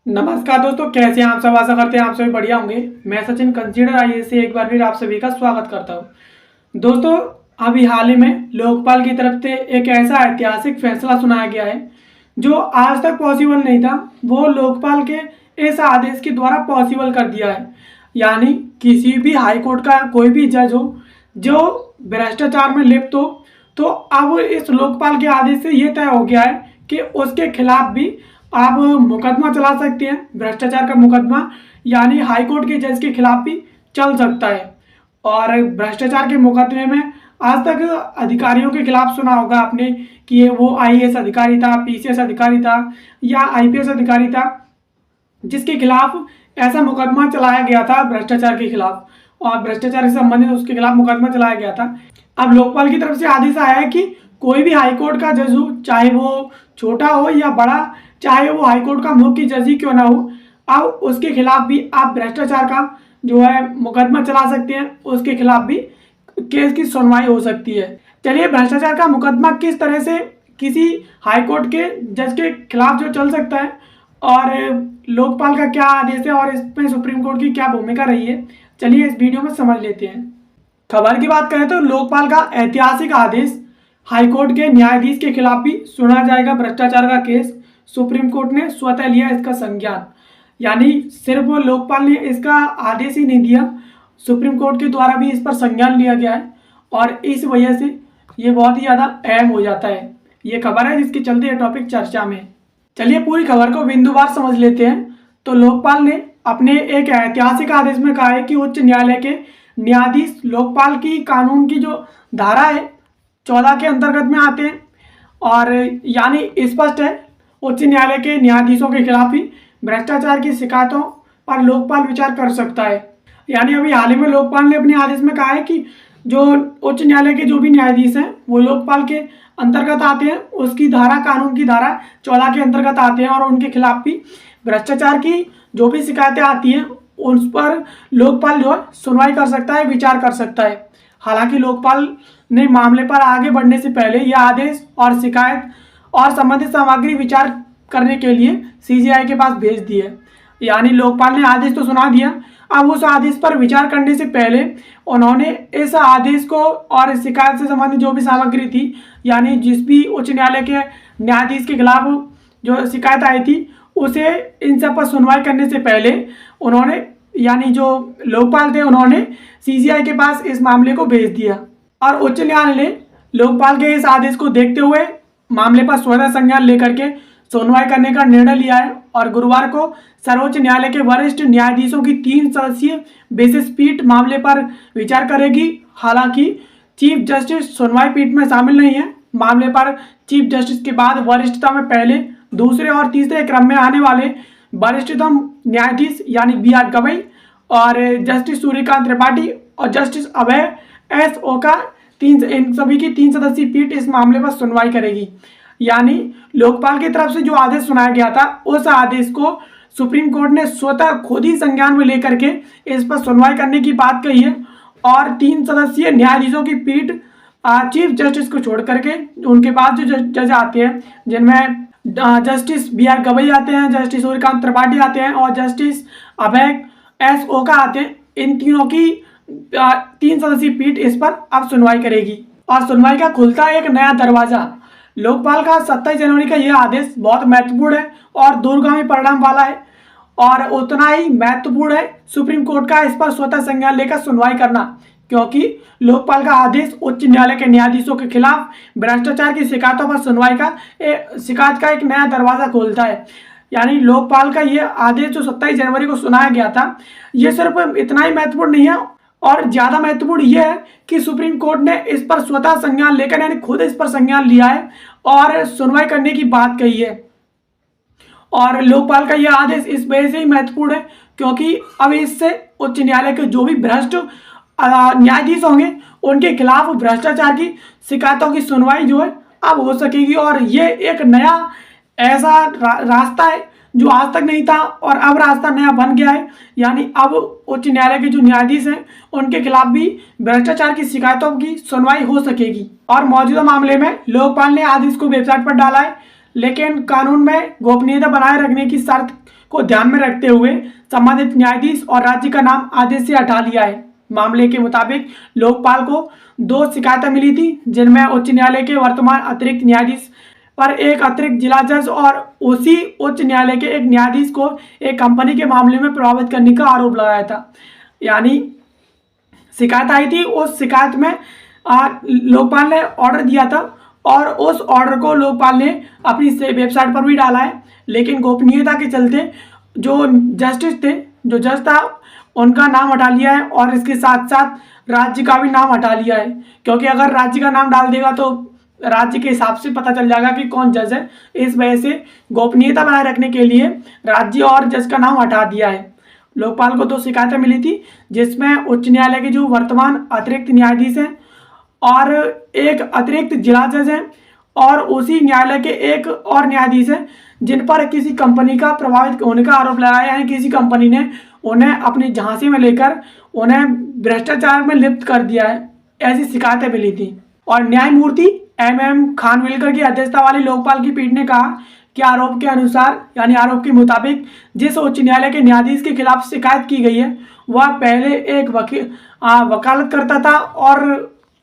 नमस्कार दोस्तों, कैसे हैं आप सब। आशा करते हैं आप सभी बढ़िया होंगे। मैं सचिन कंसीडर आईएएस से एक बार फिर आप सभी का स्वागत करता हूं। दोस्तों, अभी हाल ही में लोकपाल की तरफ से एक ऐसा ऐतिहासिक फैसला सुनाया गया है जो आज तक पॉसिबल नहीं था। वो लोकपाल के इस आदेश के द्वारा पॉसिबल कर दिया है। यानी किसी भी हाई कोर्ट का कोई भी जज हो जो भ्रष्टाचार में लिप्त हो, तो अब इस लोकपाल के आदेश से ये तय हो गया है कि उसके खिलाफ भी आप मुकदमा चला सकते हैं। भ्रष्टाचार का मुकदमा यानी हाई कोर्ट के जज के खिलाफ भी चल सकता है। और भ्रष्टाचार के मुकदमे में आज तक अधिकारियों के खिलाफ सुना होगा आपने कि ये वो आईएएस अधिकारी था, पीसीएस अधिकारी था या आईपीएस अधिकारी था जिसके खिलाफ ऐसा मुकदमा चलाया गया था भ्रष्टाचार के खिलाफ, और भ्रष्टाचार से संबंधित उसके खिलाफ मुकदमा चलाया गया था। अब लोकपाल की तरफ से आदेश आया है कि कोई भी हाईकोर्ट का जज हो, चाहे वो छोटा हो या बड़ा, चाहे वो हाईकोर्ट का मुख्य जज ही क्यों ना हो, अब उसके खिलाफ भी आप भ्रष्टाचार का जो है मुकदमा चला सकते हैं। उसके खिलाफ भी केस की सुनवाई हो सकती है। चलिए, भ्रष्टाचार का मुकदमा किस तरह से किसी हाईकोर्ट के जज के खिलाफ जो चल सकता है और लोकपाल का क्या आदेश है और इसमें सुप्रीम कोर्ट की क्या भूमिका रही है, चलिए इस वीडियो में समझ लेते हैं। खबर की बात करें तो लोकपाल का ऐतिहासिक आदेश, हाईकोर्ट के न्यायाधीश के खिलाफ भी सुना जाएगा भ्रष्टाचार का केस। सुप्रीम कोर्ट ने स्वतः लिया इसका संज्ञान। यानी सिर्फ लोकपाल ने इसका आदेश ही नहीं दिया, सुप्रीम कोर्ट के द्वारा भी इस पर संज्ञान लिया गया है। और इस वजह से ये बहुत ही ज़्यादा अहम हो जाता है। ये खबर है जिसके चलते ये टॉपिक चर्चा में। चलिए पूरी खबर को बिंदुवार समझ लेते हैं। तो लोकपाल ने अपने एक ऐतिहासिक आदेश में कहा है कि उच्च न्यायालय के न्यायाधीश लोकपाल की कानून की जो धारा है 14 के अंतर्गत में आते हैं। और यानी स्पष्ट है, उच्च न्यायालय के न्यायाधीशों के खिलाफ ही भ्रष्टाचार की शिकायतों पर लोकपाल विचार कर सकता है। यानी अभी हाल ही में लोकपाल ने अपने आदेश में कहा है कि जो उच्च न्यायालय के जो भी न्यायाधीश हैं वो लोकपाल के अंतर्गत आते हैं, उसकी धारा, कानून की धारा 14 के अंतर्गत आते हैं और उनके खिलाफ भी भ्रष्टाचार की जो भी शिकायतें आती हैं उस पर लोकपाल जो है सुनवाई कर सकता है, विचार कर सकता है। हालांकि लोकपाल ने मामले पर आगे बढ़ने से पहले यह आदेश और शिकायत और संबंधित सामग्री विचार करने के लिए सीजीआई के पास भेज दी है। यानी लोकपाल ने आदेश तो सुना दिया, अब उस आदेश पर विचार करने से पहले उन्होंने इस आदेश को और शिकायत से संबंधित जो भी सामग्री थी, यानी जिस भी उच्च न्यायालय के न्यायाधीश के खिलाफ जो शिकायत आई थी, उसे इन सब पर सुनवाई करने से पहले उन्होंने, यानी जो लोकपाल थे, उन्होंने सीजीआई के पास इस मामले को भेज दिया। और उच्च न्यायालय ने लोकपाल के इस आदेश को देखते हुए मामले पर स्वतः संज्ञान लेकर के सुनवाई करने का निर्णय लिया है। और गुरुवार को सर्वोच्च न्यायालय के वरिष्ठ न्यायाधीशों की 3 सदस्यीय विशेष पीठ मामले पर विचार करेगी। हालांकि चीफ जस्टिस सुनवाई पीठ में शामिल नहीं है। मामले पर चीफ जस्टिस के बाद वरिष्ठता में पहले, दूसरे और तीसरे क्रम में आने वाले वरिष्ठतम न्यायाधीश यानी BR गवई और जस्टिस सूर्यकांत त्रिपाठी और जस्टिस अभय S ओका, इन सभी की 3 सदस्यीय पीठ इस मामले पर सुनवाई करेगी। यानी लोकपाल की तरफ से जो आदेश सुनाया गया था, उस आदेश को सुप्रीम कोर्ट ने स्वतः खुद ही संज्ञान में लेकर के इस पर सुनवाई करने की बात कही है। और 3 सदस्यीय न्यायाधीशों की पीठ चीफ जस्टिस को छोड़ करके उनके बाद जो जज आते हैं, जिनमें जस्टिस BR गवई आते हैं, जस्टिस सूर्यकांत त्रिपाठी आते हैं और जस्टिस अभय S ओका आते हैं, इन तीनों की 3 सदस्यीय पीठ इस पर अब सुनवाई करेगी। और सुनवाई का खुलता है एक नया दरवाजा। लोकपाल का 27 जनवरी का यह आदेश बहुत महत्वपूर्ण है और दूरगामी परिणाम वाला है। और उतना ही महत्वपूर्ण है सुप्रीम कोर्ट का इस पर स्वतः संज्ञान लेकर सुनवाई करना, क्योंकि लोकपाल का आदेश उच्च न्यायालय के न्यायाधीशों के खिलाफ भ्रष्टाचार की शिकायतों पर सुनवाई का शिकायत का एक नया दरवाजा खोलता है। यानी लोकपाल का ये आदेश जो 27 जनवरी को सुनाया गया था, ये सिर्फ इतना ही महत्वपूर्ण नहीं है, और ज़्यादा महत्वपूर्ण यह है कि सुप्रीम कोर्ट ने इस पर स्वतः संज्ञान लेकर, यानी खुद इस पर संज्ञान लिया है और सुनवाई करने की बात कही है। और लोकपाल का यह आदेश इस वजह से ही महत्वपूर्ण है क्योंकि अब इससे उच्च न्यायालय के जो भी भ्रष्ट न्यायाधीश होंगे उनके खिलाफ भ्रष्टाचार की शिकायतों की सुनवाई जो है अब हो सकेगी। और ये एक नया ऐसा रास्ता है जो आज तक नहीं था और अब रास्ता नया बन गया है। यानी अब उच्च न्यायालय के जो न्यायाधीश हैं उनके खिलाफ भी भ्रष्टाचार की शिकायतों की सुनवाई हो सकेगी। और मौजूदा मामले में लोकपाल ने आदेश को वेबसाइट पर डाला है, लेकिन कानून में गोपनीयता बनाए रखने की शर्त को ध्यान में रखते हुए संबंधित न्यायाधीश और राज्य का नाम आदेश से हटा लिया है। मामले के मुताबिक लोकपाल को 2 शिकायतें मिली थी, जिनमें उच्च न्यायालय के वर्तमान अतिरिक्त न्यायाधीश पर एक अतिरिक्त जिला जज और उसी उच्च न्यायालय के एक न्यायाधीश को एक कंपनी के मामले में प्रभावित करने का आरोप लगाया था। यानी शिकायत आई थी, उस शिकायत में लोकपाल ने ऑर्डर दिया था और उस ऑर्डर को लोकपाल ने अपनी वेबसाइट पर भी डाला है, लेकिन गोपनीयता के चलते जो जस्टिस थे, जो जज था, उनका नाम हटा लिया है और इसके साथ साथ राज्य का भी नाम हटा लिया है, क्योंकि अगर राज्य का नाम डाल देगा तो राज्य के हिसाब से पता चल जाएगा कि कौन जज है। इस वजह से गोपनीयता बनाए रखने के लिए राज्य और जज का नाम हटा दिया है। लोकपाल को 2 शिकायतें मिली थी, जिसमें उच्च न्यायालय के जो वर्तमान अतिरिक्त न्यायाधीश हैं और एक अतिरिक्त जिला जज हैं और उसी न्यायालय के एक और न्यायाधीश हैं, जिन पर किसी कंपनी का प्रभावित होने का आरोप लगाया है। किसी कंपनी ने उन्हें अपनी झांसी में लेकर उन्हें भ्रष्टाचार में लिप्त कर दिया है, ऐसी शिकायतें मिली थी। और न्यायमूर्ति MM खानविलकर की अध्यक्षता वाली लोकपाल की पीठ ने कहा कि आरोप के अनुसार, यानी आरोप के मुताबिक, जिस उच्च न्यायालय के न्यायाधीश के खिलाफ शिकायत की गई है वह पहले एक वकालत करता था और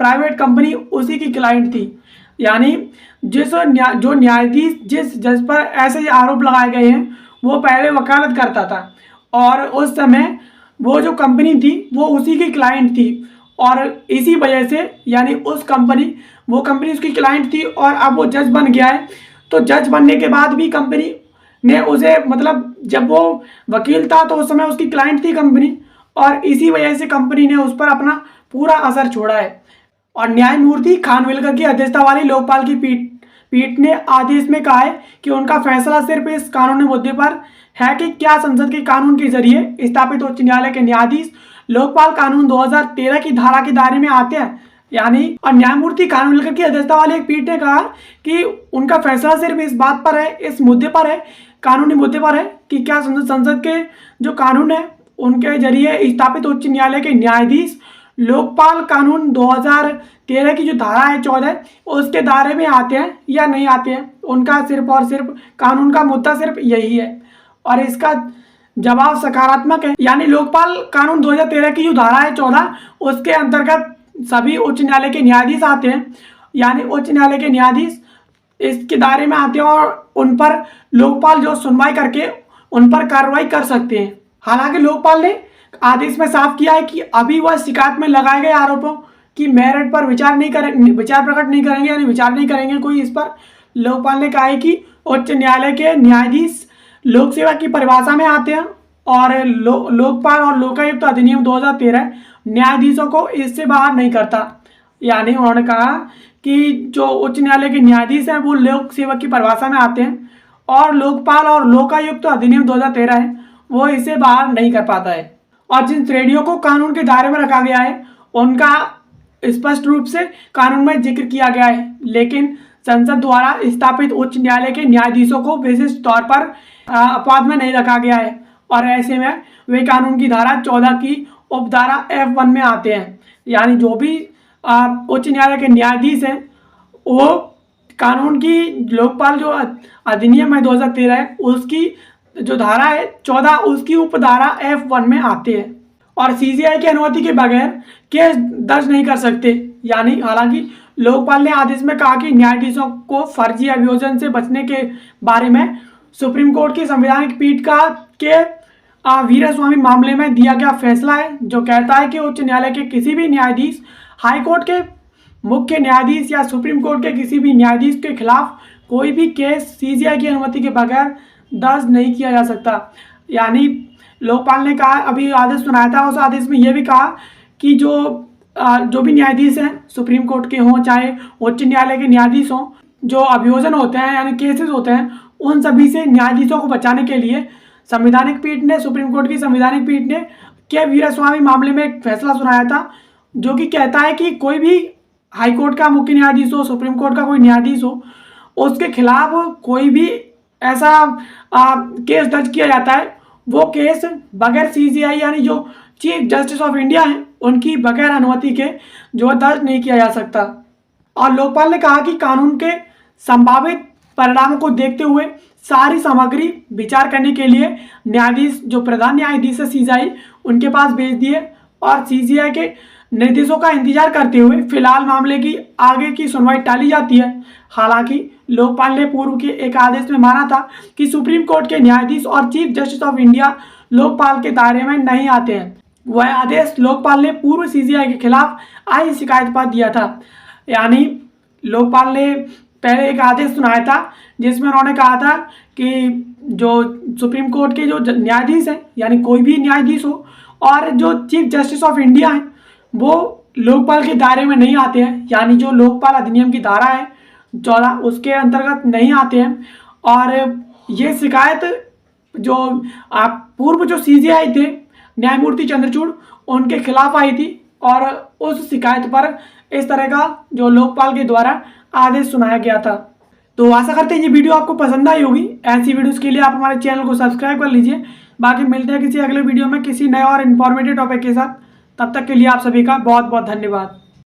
प्राइवेट कंपनी उसी की क्लाइंट थी। यानी जो न्यायाधीश जिस जज पर ऐसे आरोप लगाए गए हैं वो पहले वकालत करता था और उस समय वो जो कंपनी थी वो उसी की क्लाइंट थी और इसी वजह से, यानी वो कंपनी उसकी क्लाइंट थी और अब वो जज बन गया है। तो जज बनने के बाद भी कंपनी ने उसे, मतलब जब वो वकील था तो उस समय उसकी क्लाइंट थी कंपनी, और इसी वजह से कंपनी ने उस पर अपना पूरा असर छोड़ा है। और न्यायमूर्ति खानविलकर की अध्यक्षता वाली लोकपाल की पीठ ने आदेश में कहा है कि उनका फैसला सिर्फ इस कानूनी मुद्दे पर है कि क्या संसद के कानून के जरिए स्थापित उच्च न्यायालय के न्यायाधीश लोकपाल कानून 2013 की धारा के दायरे में आते हैं। यानी और न्यायमूर्ति खानविलकर की अध्यक्षता वाली एक पीठ ने कहा कि उनका फैसला सिर्फ इस बात पर है, इस मुद्दे पर है, कानूनी मुद्दे पर है कि क्या संसद के जो कानून है उनके जरिए स्थापित उच्च न्यायालय के न्यायाधीश लोकपाल कानून 2013 की जो धारा है 14, उसके दायरे में आते हैं या नहीं आते हैं। उनका सिर्फ और सिर्फ कानून का मुद्दा सिर्फ यही है और इसका जवाब सकारात्मक है। यानी लोकपाल कानून 2013 की जो धारा है 14, उसके अंतर्गत सभी उच्च न्यायालय के न्यायाधीश आते हैं। यानी उच्च न्यायालय के न्यायाधीश इसके दायरे में आते हैं और उन पर लोकपाल जो सुनवाई करके उन पर कार्रवाई कर सकते हैं। हालांकि लोकपाल ने आदेश में साफ किया है कि अभी वह शिकायत में लगाए गए आरोपों की मेरिट पर विचार प्रकट नहीं करेंगे, यानी विचार नहीं करेंगे कोई इस पर। लोकपाल ने कहा है कि उच्च न्यायालय के न्यायाधीश लोक सेवा की परिभाषा में आते हैं और लोकपाल और लोकायुक्त अधिनियम 2013 न्यायाधीशों को इससे बाहर नहीं करता। यानी उन्होंने कहा कि जो उच्च न्यायालय के न्यायाधीश हैं वो लोक सेवा की परिभाषा में आते हैं और लोकपाल और लोकायुक्त अधिनियम 2013 है वो इसे बाहर नहीं कर पाता है। और जिन श्रेणियों को कानून के दायरे में रखा गया है उनका स्पष्ट रूप से कानून में जिक्र किया गया है, लेकिन संसद द्वारा स्थापित उच्च न्यायालय के न्यायाधीशों को विशिष्ट तौर पर अपवाद में नहीं रखा गया है और ऐसे में वे कानून की धारा 14 की उपधारा F1 में आते हैं। यानी जो भी उच्च न्यायालय के न्यायाधीश हैं वो कानून की लोकपाल जो अधिनियम है 2013 है उसकी जो धारा है 14 उसकी उपधारा F1 में आते हैं और CCI की अनुमति के बगैर केस दर्ज नहीं कर सकते। यानी हालांकि लोकपाल ने आदेश में कहा कि न्यायाधीशों को फर्जी अभियोजन से बचने के बारे में सुप्रीम कोर्ट की संवैधानिक पीठ के वीरास्वामी मामले में दिया गया फैसला है, जो कहता है कि उच्च न्यायालय के किसी भी न्यायाधीश, हाई कोर्ट के मुख्य न्यायाधीश या सुप्रीम कोर्ट के किसी भी न्यायाधीश के खिलाफ कोई भी केस CCI की अनुमति के बगैर दर्ज नहीं किया जा सकता। यानी लोकपाल ने कहा, अभी आदेश सुनाया था, उस आदेश में यह भी कहा कि जो भी न्यायाधीश हैं सुप्रीम कोर्ट के हों चाहे उच्च न्यायालय के न्यायाधीश हों, जो अभियोजन होते हैं यानी केसेस होते हैं उन सभी से न्यायाधीशों को बचाने के लिए संवैधानिक पीठ ने, सुप्रीम कोर्ट की संवैधानिक पीठ ने के वीरास्वामी मामले में एक फैसला सुनाया था जो कि कहता है कि कोई भी हाई कोर्ट का मुख्य न्यायाधीश हो, सुप्रीम कोर्ट का कोई न्यायाधीश हो, उसके खिलाफ कोई भी ऐसा केस दर्ज किया जाता है वो केस बगैर CCI यानी जो चीफ जस्टिस ऑफ इंडिया हैं उनकी बगैर अनुमति के जो दर्ज नहीं किया जा सकता। और लोकपाल ने कहा कि कानून के संभावित परिणामों को देखते हुए सारी सामग्री विचार करने के लिए न्यायाधीश जो प्रधान न्यायाधीश है सीजीआई उनके पास भेज दिए और सीजीआई के निर्देशों का इंतजार करते हुए फिलहाल मामले की आगे की सुनवाई टाली जाती है। हालांकि लोकपाल ने पूर्व के एक आदेश में माना था कि सुप्रीम कोर्ट के न्यायाधीश और chief justice of India Lokpal के दायरे में नहीं आते हैं। वह आदेश लोकपाल ने पूर्व सीजीआई के खिलाफ आई शिकायत पर दिया था। यानी लोकपाल ने पहले एक आदेश सुनाया था जिसमें उन्होंने कहा था कि जो सुप्रीम कोर्ट के जो न्यायाधीश हैं यानी कोई भी न्यायाधीश हो और जो चीफ जस्टिस ऑफ इंडिया हैं वो लोकपाल के दायरे में नहीं आते हैं, यानी जो लोकपाल अधिनियम की धारा है 14 उसके अंतर्गत नहीं आते हैं। और ये शिकायत जो आप पूर्व जो सीजीआई थे न्यायमूर्ति चंद्रचूड़ उनके खिलाफ आई थी और उस शिकायत पर इस तरह का जो लोकपाल के द्वारा आदेश सुनाया गया था। तो आशा करते हैं ये वीडियो आपको पसंद आई होगी। ऐसी वीडियोस के लिए आप हमारे चैनल को सब्सक्राइब कर लीजिए। बाकी मिलते हैं किसी अगले वीडियो में किसी नए और इन्फॉर्मेटिव टॉपिक के साथ। तब तक के लिए आप सभी का बहुत बहुत धन्यवाद।